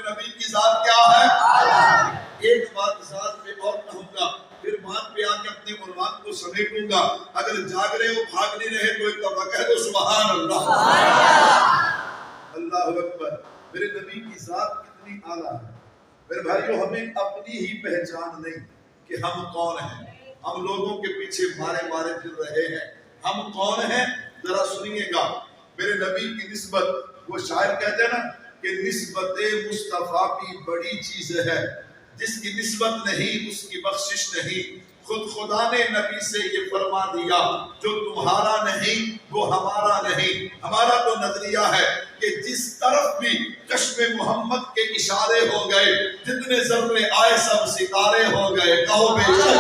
نبی کی ذات کیا ہے؟ ایک بات ذات پہ اور کہوں گا، پھر بات پہ آ کے اپنے عنوان کو سمیٹوں گا۔ اگر جاگ رہے ہو بھاگ نہیں رہے تو ایک دفعہ کہہ دو سبحان اللہ۔ اللہ اکبر۔ میرے نبی کی ذات کتنی اعلیٰ ہے میرے بھائیو، ہمیں اپنی ہی پہچان نہیں کہ ہم کون ہیں۔ ہم لوگوں کے پیچھے مارے پھر رہے ہیں۔ ہم کون ہیں ذرا سنیے گا۔ میرے نبی کی نسبت، وہ شاعر کہتے ہیں نا کہ نسبت مصطفیٰ بھی بڑی چیز ہے، جس کی نسبت نہیں اس کی بخشش نہیں۔ خود خدا نے نبی سے یہ فرما دیا، جو تمہارا نہیں وہ ہمارا نہیں۔ ہمارا تو نظریہ ہے کہ جس طرف بھی چشم محمد کے اشارے ہو گئے، جتنے ذرے آئے سب ستارے ہو گئے۔ کہو بے شک۔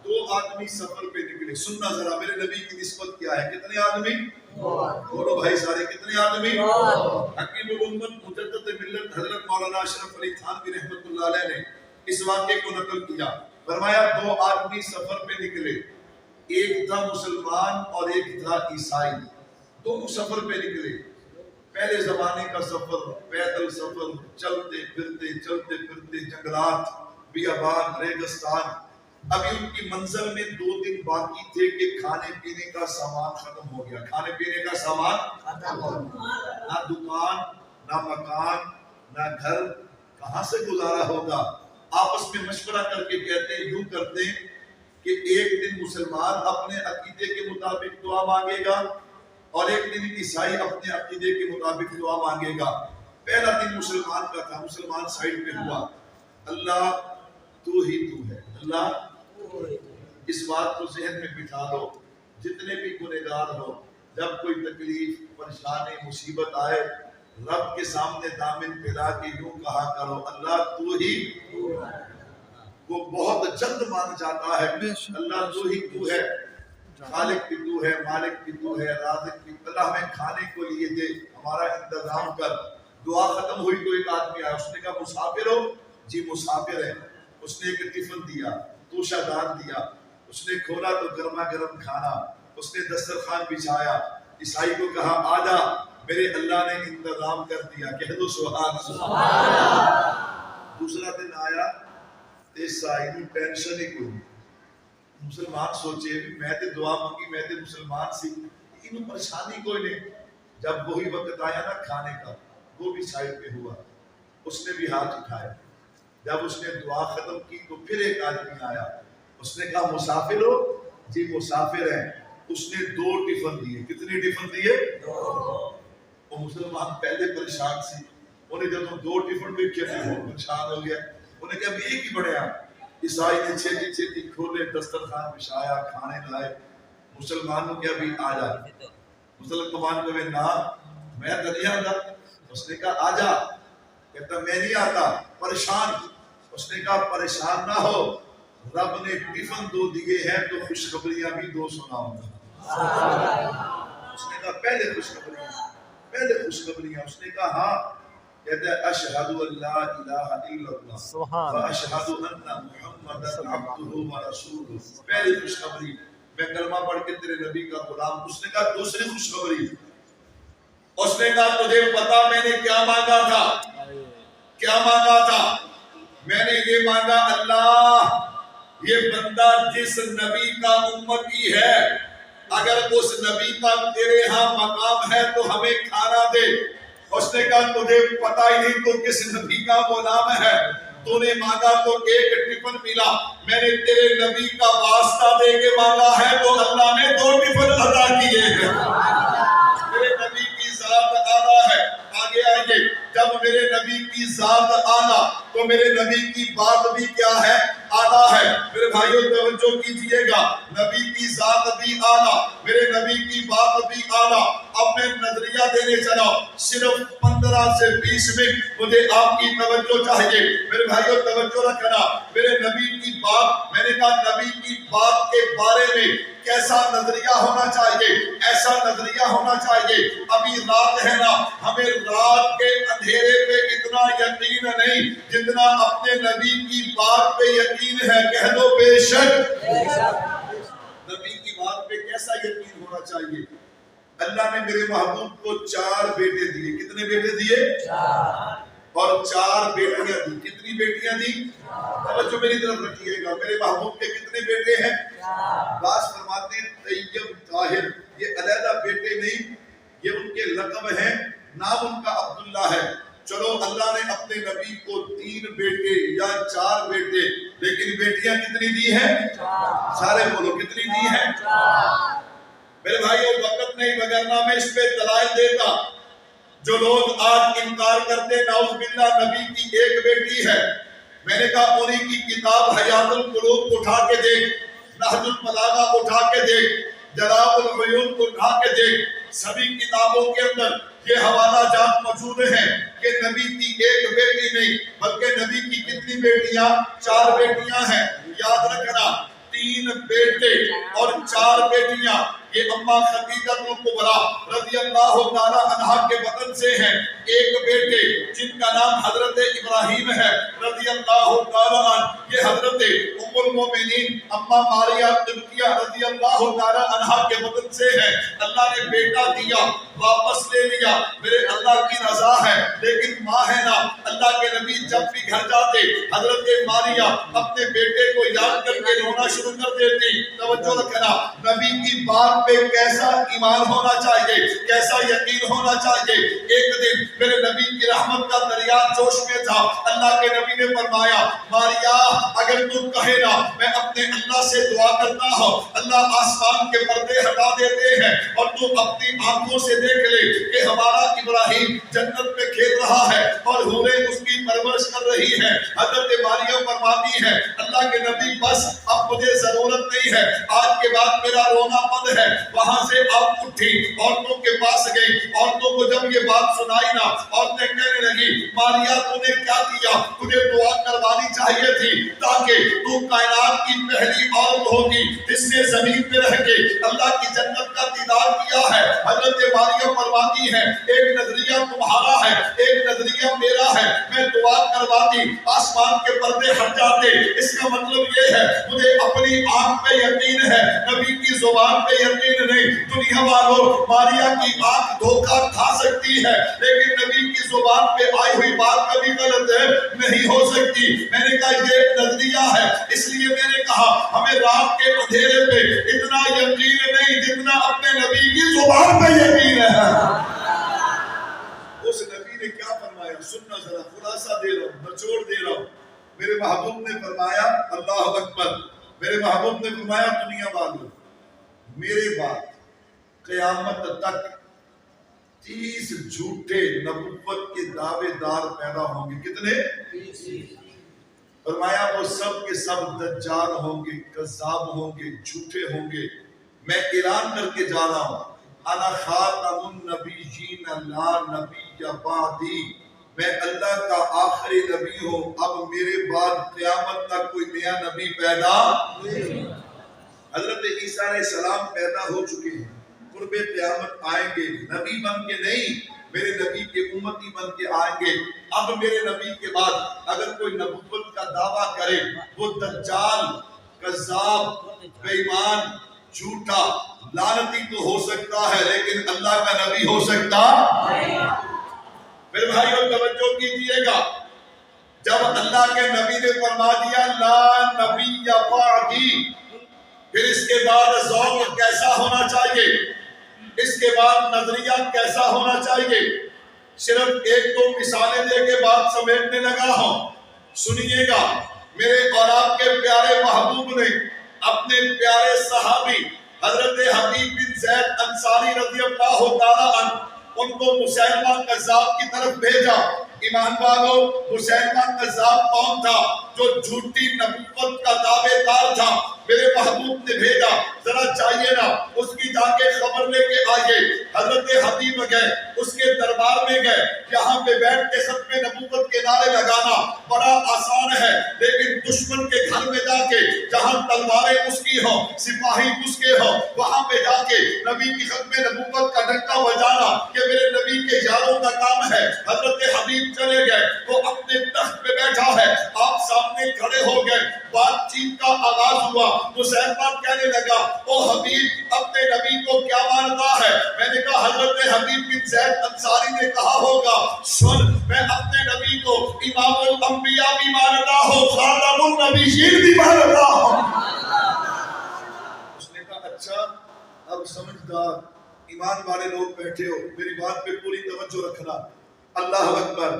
دو آدمی سفر پہ نکلے، سننا ذرا میرے نبی کی نسبت کیا ہے۔ کتنے آدمی؟ بولو بھائی سارے، کتنے آدمی؟ حکیم الامت مجدد ملت حضرت مولانا اشرف علی تھانوی رحمۃ اللہ علیہ نے اس واقعے کو نقل کیا۔ فرمایا دو آدمی سفر پہ نکلے، ایک تھا مسلمان اور ایک تھا عیسائی۔ دونوں سفر پہ نکلے۔ پہلے زمانے کا سفر، پیدل سفر، چلتے پھرتے جنگلات، بیابان، ریگستان۔ ابھی ان کی منزل میں 2 دن باقی تھے کہ کھانے پینے کا سامان ختم ہو گیا۔ کھانے پینے کا سامان ختم ہو گیا، نہ دکان، نہ مکان، نہ گھر، کہاں سے گزارا ہوگا؟ آپس میں مشورہ کر کے کہتے ہیں، یوں کرتے ہیں کہ ایک دن مسلمان اپنے عقیدے کے مطابق دعا مانگے گا اور ایک دن عیسائی اپنے عقیدے کے مطابق دعا مانگے گا۔ پہلا دن مسلمان کا تھا، مسلمان سائڈ پہ ہوا، اللہ تو ہی تو ہے، اللہ اس بات کو ذہن میں بٹھا لو، جتنے بھی گنہگار ہو، جب کوئی تکلیف، پریشانی، مصیبت آئے، رب کے سامنے دامن پھیلا کے یوں کہا کرو، اللہ تو ہی۔ وہ بہت جلد مان جاتا ہے، اللہ تو ہی تو ہے، خالق بھی تو ہے، مالک بھی تو ہے، رازق بھی۔ اللہ ہمیں کھانے کو لیے دے، ہمارا انتظام کر۔ دعا ختم ہوئی تو ایک آدمی آیا، اس نے کہا مسافر ہو؟ جی مسافر ہے۔ اس نے ایک ٹفن دیا، توشہ دان دیا، اس نے کھولا تو گرما گرم کھانا، اس نے دسترخوان بچھایا۔ عیسائی کو کہا آجا، میرے اللہ نے انتظام کر دیا، کہہ دو سبحان اللہ۔ دوسرا دن آیا، عیسائی نے ٹینشن ہی کوئی، مسلمان سوچے میں تے دعا مانگی، میں تے مسلمان سی، انہوں پریشانی کوئی نہیں۔ جب وہی وقت آیا نا کھانے کا، وہ بھی سائڈ پہ ہوا، اس نے بھی ہاتھ اٹھائے۔ جب اس نے دعا ختم کی تو پھر ایک آدمی آیا، اس نے کہا مسافر ہو؟ جی مسافر ہیں۔ اس نے 2 ٹفن دیے۔ کتنے ٹفن دیے؟ 2۔ وہ مسلمان پہلے پریشان سی، انہیں جب 2 ٹفن بھی کیا وہ پریشان ہو گیا، انہیں کہا بھی ایک ہی بڑے ہیں۔ عیسائی نے چھیتی کھولے، دسترخوان بچھایا، کھانے لائے۔ مسلمان نے کہا بھی آ جا۔ مسلمان کو نا میں دنیا دا، اس نے کہا آ جا، کہتا میں نہیں آتا، پریشان۔ اس نے کہا پریشان نہ ہو، رب نے ٹفن 2 دیے ہیں تو خوشخبریاں بھی 2 سناؤں گا۔ اس نے کہا پہلے خوشخبریاں، اس نے کہا ہاں، کہتا ہے اشہد ان لا الہ الا اللہ و اشہد ان محمد عبدہ و رسولہ۔ پہلی خوشخبری، میں کلمہ پڑھ کے تیرے نبی کا غلام۔ اس نے کہا دوسری خوشخبری، اس نے کہا تجھے پتا میں نے کیا مانگا تھا؟ کیا مانگا تھا؟ میں نے یہ مانگا اللہ یہ بندہ جس نبی کا امتی ہے، اگر اس نبی کا تیرے ہاں مقام ہے تو ہمیں کھانا دے۔ اس نے کہا تجھے پتا ہی نہیں تو کس نبی کا غلام ہے، تو نے مانگا تو ایک ٹفن ملا، میں نے تیرے نبی کا واسطہ دے کے مانگا ہے تو اللہ نے 2 ٹفن عطا کیے ہیں۔ میرے نبی کی ذات اعلیٰ ہے۔ آگے آئیے، جب میرے نبی کی ذات اعلیٰ تو میرے نبی کی بات بھی کیا ہے؟ اعلیٰ ہے۔ میرے بھائیوں توجہ کیجئے گا، نبی کی ذات بھی اعلیٰ، میرے نبی کی بات بھی اعلیٰ۔ اب میں نظریہ دینے چلا، صرف 15 سے 20 منٹ مجھے آپ کی توجہ چاہیے۔ میرے بھائیوں توجہ رکھنا، میرے نبی کی بات، میں نے کہا نبی کی بات کے بارے میں کیسا نظریہ ہونا چاہیے؟ ایسا نظریہ ہونا چاہیے، ابھی رات ہے نا، ہمیں رات کے اندھیرے پہ اتنا یقین نہیں جتنا اپنے نبی کی بات پہ یقین ہے، کہہ دو بے شک۔ نبی کی بات پہ کیسا یقین ہونا چاہیے؟ اللہ نے میرے محبوب کو 4 بیٹے دیے. کتنے بیٹے دیے؟ 4. اور 4 بیٹیاں دی. کتنی بیٹیاں دی؟ توجہ میری طرف رکھیے گا. میرے محبوب کے کتنے بیٹے ہیں؟ 4. بعض فرماتے ہیں طیب طاہر. یہ علیحدہ بیٹے نہیں، یہ ان کے لقب ہیں. نام ان کا عبداللہ ہے. چلو اللہ نے اپنے نبی کو 3 بیٹے یا 4 بیٹے، لیکن بیٹیاں کتنی دی ہیں؟ 4. سارے بولو کتنی دی ہیں؟ 4. میرے بھائیو وقت نہیں، وگرنہ میں اس پہ دلائل دیتا. جو لوگ آج انکار کرتے نعوذ باللہ نبی کی 1 بیٹی ہے، میں نے کہا انہی کی کتاب حیات القلوب اٹھا کے دیکھ، نہج البلاغہ اٹھا کے دیکھ، جلاء العیون اٹھا کے دیکھ. سبھی کتابوں کے اندر یہ حوالہ جات موجود ہیں کہ نبی کی 1 بیٹی نہیں بلکہ نبی کی کتنی بیٹیاں؟ 4 بیٹیاں ہیں. یاد رکھنا 3 بیٹے اور 4 بیٹیاں. یہ اماں خدیجہ الکبریٰ رضی اللہ تعالی عنہا کے وطن سے ہیں. 1 بیٹے جن کا نام حضرت ابراہیم ہے رضی اللہ تعالی عنہ، یہ حضرت ام المومنین اماں ماریہ قبطیہ رضی اللہ تعالی عنہا کے وطن سے ہیں. اللہ نے بیٹا دیا، واپس لے لیا، میرے اللہ کی رضا ہے. لیکن ماں ہے نا، اللہ کے نبی جب بھی گھر جاتے حضرت ماریہ اپنے بیٹے کو یاد کر کے رونا شروع کر دیتی. توجہ رکھنا، نبی کی بات پہ کیسا ایمان ہونا چاہیے، کیسا یقین ہونا چاہیے. ایک دن میرے نبی کی رحمت کا دریا جوش میں تھا. اللہ کے نبی نے فرمایا ماریا اگر تو کہے نا میں اپنے اللہ سے دعا کرتا ہوں، اللہ آسمان کے پردے ہٹا دیتے ہیں اور تو اپنی آنکھوں سے دیکھ لے کہ ہمارا ابراہیم جنت میں کھیل رہا ہے اور حوریں اس کی پرورش کر رہی ہیں. حضرت ماریا فرماتی ہے اللہ کے نبی بس اب مجھے ضرورت نہیں ہے، آج کے بعد میرا رونا بند ہے. وہاں سے آپ اٹھی، عورتوں کے پاس گئی. عورتوں کو جب یہ بات سنائی نا، عورتیں کہنے لگی ماریا تو نے کیا کیا؟ تجھے دعا کروانی چاہیے تھی تاکہ تو کائنات کی پہلی عورت ہوگی جس نے زمین پہ رہ کے اللہ کی جنت کا دیدار کیا ہے. حضرت ماریا فرماتی ہے ایک نظریہ تمہارا ہے، ایک نظریہ میرا ہے. میں دعا کرواتی آسمان کے پردے ہٹ جاتے. اس کا مطلب یہ ہے مجھے اپنی آنکھ پہ یقین ہے، نبی کی زبان پہ یقین نہیں. دنیا والوں ماریا کی آنکھ دھوکہ کھا سکتی ہے لیکن نبی کی زبان پہ آئی ہوئی بات کبھی غلط نہیں ہو سکتی. میں نے کہا یہ نظریہ ہے، اس لیے میں نے کہا ہمیں رات کے اندھیرے پہ اتنا یقین نہیں جتنا اپنے نبی کی زبان پہ یقین ہے. اس نبی نے کیا فرمایا سننا ذرا، خلاصہ دے رہا ہوں، نچوڑ دے رہا ہوں. میرے محبوب نے فرمایا اللہ اکبر. میرے محبوب نے فرمایا دنیا والوں میرے بعد قیامت تک 30 جھوٹے نبوت کے دعوے دار پیدا ہوں گے. کتنے؟ 30. فرمایا وہ سب کے سب دجال ہوں گے، کذاب ہوں گے، جھوٹے ہوں گے. میں اعلان کر کے جا رہا ہوں انا خاتم النبیین لا نبی بعدی، میں اللہ کا آخری نبی ہوں، اب میرے بعد قیامت تک کوئی نیا نبی پیدا نہیں. حضرت عیسیٰ علیہ السلام پیدا ہو چکے ہیں، قرب قیامت آئیں گے، نبی بن کے نہیں میرے نبی کے امتی بن کے آئیں گے. اب میرے نبی کے بعد اگر کوئی نبوت کا دعویٰ کرے وہ دجال، کذاب، بے ایمان، جھوٹا، لعنتی تو ہو سکتا ہے لیکن اللہ کا نبی ہو سکتا نہیں. میرے بھائیوں توجہ کیجئے گا، جب اللہ کے نبی نے فرما دیا لا نبی بعدی، پھر اس کے بعد ذوق کیسا ہونا چاہیے، اس کے بعد نظریہ کیسا ہونا چاہیے. صرف 1-2 مثالیں دے کے بات سمیٹنے لگا ہوں، سنیے گا. میرے اور آپ کے پیارے محبوب نے اپنے پیارے صحابی حضرت حبیب بن زید انصاری رضی اللہ تعالی عنہ ان کو مسیلمہ کذاب کی طرف بھیجا. ایمان والو مسیلمہ کذاب کون تھا؟ جو جھوٹی نبوت کا دعوے دار تھا. میرے محبوب نے بھیجا ذرا چاہیے نا اس کی جا کے خبر لے کے آئیے. حضرت حبیب گئے، اس کے دربار میں گئے. یہاں پہ بیٹھ کے ختم نبوت کے نعرے لگانا بڑا آسان ہے لیکن دشمن کے گھر میں جا کے جہاں تلواریں اس کی ہوں، سپاہی اس کے ہوں، وہاں پہ جا کے نبی کی ختم نبوت کا ڈنڈا بجانا کہ میرے نبی کے یاروں کا کام ہے. حضرت حبیب چلے گئے، وہ اپنے تخت پہ بیٹھا ہے، آپ سامنے کھڑے ہو گئے، بات چیت کا آغاز ہوا۔ مسیلمہ کہنے لگا او حبیب اپنے نبی کو کیا مانتا ہے؟ میں نے کہا حضرت حبیب بن زید انصاری نے کہا ہوگا سن میں اپنے نبی کو امام الانبیاء بھی مانتا ہوں، خاتم النبیین بھی مانتا ہوں۔ اس نے کہا اچھا اب سمجھدار ایمان والے لوگ بیٹھے ہو، میری بات پہ پوری توجہ رکھنا۔ اللہ اکبر۔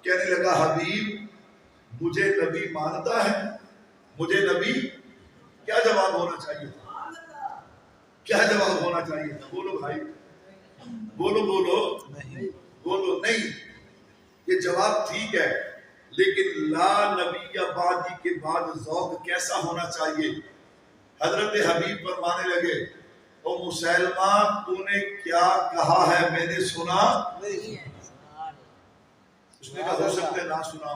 کہنے لگا حبیب مجھے نبی مانتا ہے؟ مجھے نبی کیا جواب ہونا چاہیے تھا؟ کیا جواب ہونا چاہیے تھا؟ بولو بھائی، بولو بولو بولو نہیں۔ یہ جواب ٹھیک ہے لیکن لا نبی بعدی کے بعد ذوق کیسا ہونا چاہیے؟ حضرت حبیب فرمانے لگے او مسیلمہ تو نے کیا کہا ہے میں نے سنا؟ اس نے کہا ہو سکتا ہے نہ سنا،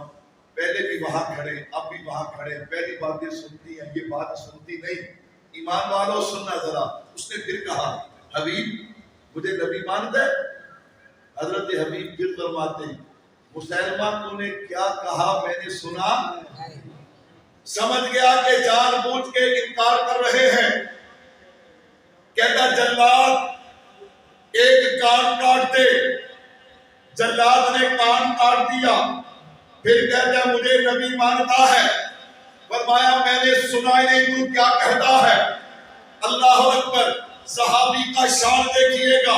پہلے بھی وہاں کھڑے اب بھی وہاں کھڑے، پہلی باتیں سنتی ہیں یہ بات سنتی نہیں، ایمان والوں سننا ذرا۔ اس نے پھر کہا حبیب مجھے نبی مانتا ہے؟ حضرت حبیب پھر فرماتے ہیں مسیلمہ تو نے کیا کہا میں نے سنا؟ سمجھ گیا کہ جان بوجھ کے انکار کر رہے ہیں۔ کہتا جلاد ایک کان کاٹ دے، جلاد نے کان کاٹ دیا، پھر کہتا مجھے نبی مانتا ہے۔ فرمایا میں نے سنا ہی نہیں تو کیا کہتا ہے؟ اللہ اکبر۔ صحابی کا شان دیکھیے گا،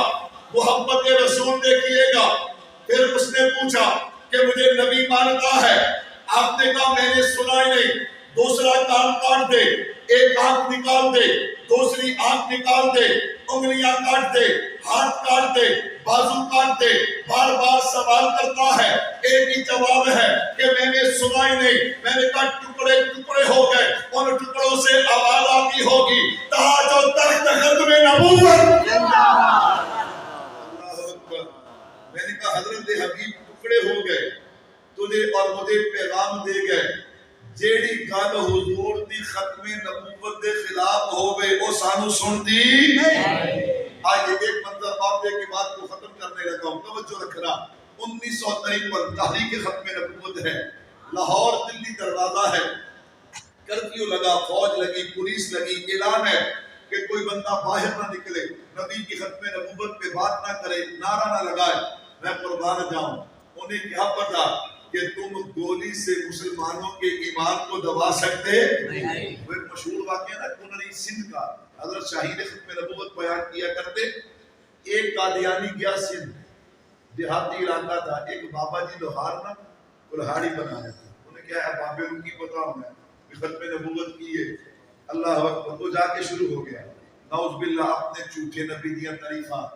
محبت رسول دیکھیے گا۔ پھر اس نے پوچھا کہ مجھے نبی مانتا ہے؟ آپ نے کہا میں نے سنا ہی نہیں۔ دوسرا کان کاٹ دے، ایک آنکھ نکال دے، دوسری آنکھ نکال دے، انگلیاں کاٹ دے، ہاتھ کاٹ دے، بازو کاٹ دے، بار بار سوال کرتا ہے۔ ایک ہی جواب ہے کہ میں نے سنا ہی نہیں۔ میں نے کہا ٹکڑے ٹکڑے ہو گئے، ان ٹکڑوں سے آواز آتی ہوگی تاج و تخت ختم نبوت۔ میں نے کہا حضرت حبیب ٹکڑے ہو گئے، تجھے اور مجھے پیغام دے گئے جیڑی گل حضور دی ختم نبوت دے خلاف ہوئے او سانو سنتی نہیں۔ آئیے ایک منظر آپ دے کے بات کو ختم کرنے لگا ہوں، توجہ رکھنا۔ 1953 تحریک ختم نبوت ہے، لاہور دلی دروازہ ہے، کرفیو لگا، فوج لگی، پولیس لگی، اعلان ہے کہ کوئی بندہ باہر نہ نکلے، نبی کی ختم نبوت پہ بات نہ کرے، نعرہ نہ لگائے۔ میں قربان جاؤں، انہیں کیا پتا کہ تم گولی سے مسلمانوں کے ایمان کو دبا سکتے نہیں۔ وہ ایک مشہور واقعہ نا کنری سندھ کا، حضرت شاہین ختم نبوت بیان کیا کرتے۔ ایک قادیانی گیا سندھ، دیہاتی علاقہ تھا، ایک بابا جی لوہار نا کلہاڑی بنا رہے تھے، انہیں کیا ہے بابے ان کی بتاؤں میں ختم نبوت کی ہے۔ اللہ اکبر، وہ جا کے شروع ہو گیا نعوذ باللہ اپنے جھوٹے نبی دیاں تعریفاں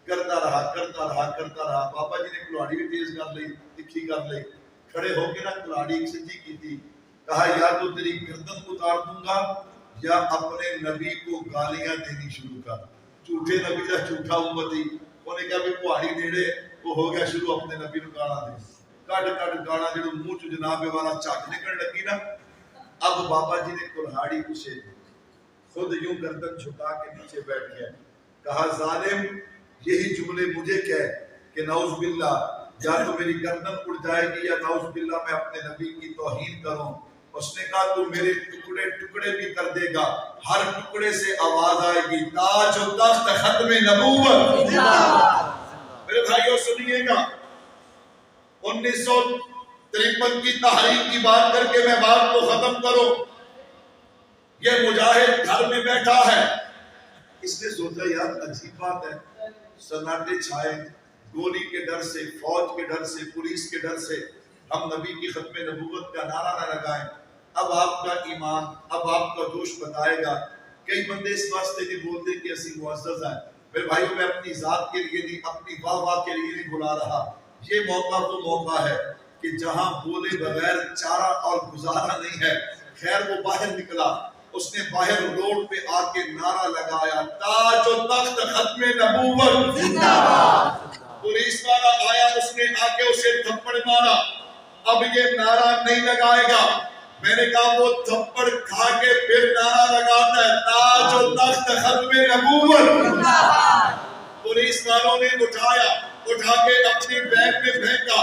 کرتا رہا کرتا رہا کرتا رہا۔ بابا جی نے کلاڑی بھی تیز کر لی، تکھی کر لی، کھڑے ہو کے نا کلاڑی ایک سجی کی تھی، کہا یا تو تیری گردن اتار دوں گا یا اپنے نبی کو گالیاں دینی شروع کر۔ جھوٹے نبی کا جھوٹا امتی، انہیں کہا بھی پہاڑی نیڑے، وہ ہو گیا شروع اپنے نبی کو گانا دے، کٹ کٹ گانا جڑو منہ چ جناب والا چاک نکل لگی نا۔ اب بابا جی نے کلہاڑی اسے خود یوں گردن جھکا کے نیچے بیٹھ گیا، کہا ظالم یہی جملے مجھے کہہ کہ نعوذ باللہ یا تو میری گردن اڑ جائے گی یا نعوذ باللہ میں اپنے نبی کی توہین کروں۔ اس نے کہا تو میرے ٹکڑے ٹکڑے بھی کر دے گا، ہر ٹکڑے سے آواز آئے گی تاج و تخت ختم نبوت۔ میرے بھائیوں سنیے گا، 1953 کی تحریک کی بات کر کے میں بات کو ختم کروں۔ یہ مجاہد گھر میں بیٹھا ہے، اس نے سوچا یار عجیب بات ہے، سناٹے چھائے، گولی کے ڈر سے، فوج کے ڈر سے، پولیس کے ڈر سے ہم نبی کی ختم نبوت کا نعرہ نہ لگائیں۔ اب آپ کا ایمان، اب آپ کا جوش بتائے گا۔ کئی بندے اس واسطے نہیں بولتے کہ اسی معزز ہیں۔ میرے بھائیوں میں اپنی ذات کے لیے نہیں، اپنی واہ واہ کے لیے نہیں بلا رہا۔ یہ موقع وہ موقع ہے کہ جہاں بولے بغیر چارہ اور گزارا نہیں ہے۔ خیر وہ باہر نکلا، اس نے باہر روڈ پہ آ کے نعرہ لگایا تاج و تخت ختم نبوت زندہ باد۔ پولیس والا آیا، اس نے آ کے اسے تھپڑ مارا۔ اب یہ نعرہ نہیں لگائے گا۔ میں نے کہا وہ تھپڑ کھا کے پھر نعرہ لگاتا ہے تاج و تخت ختم نبوت زندہ باد۔ پولیس والوں نے اٹھایا، اٹھا کے اپنی بیگ میں پھینکا،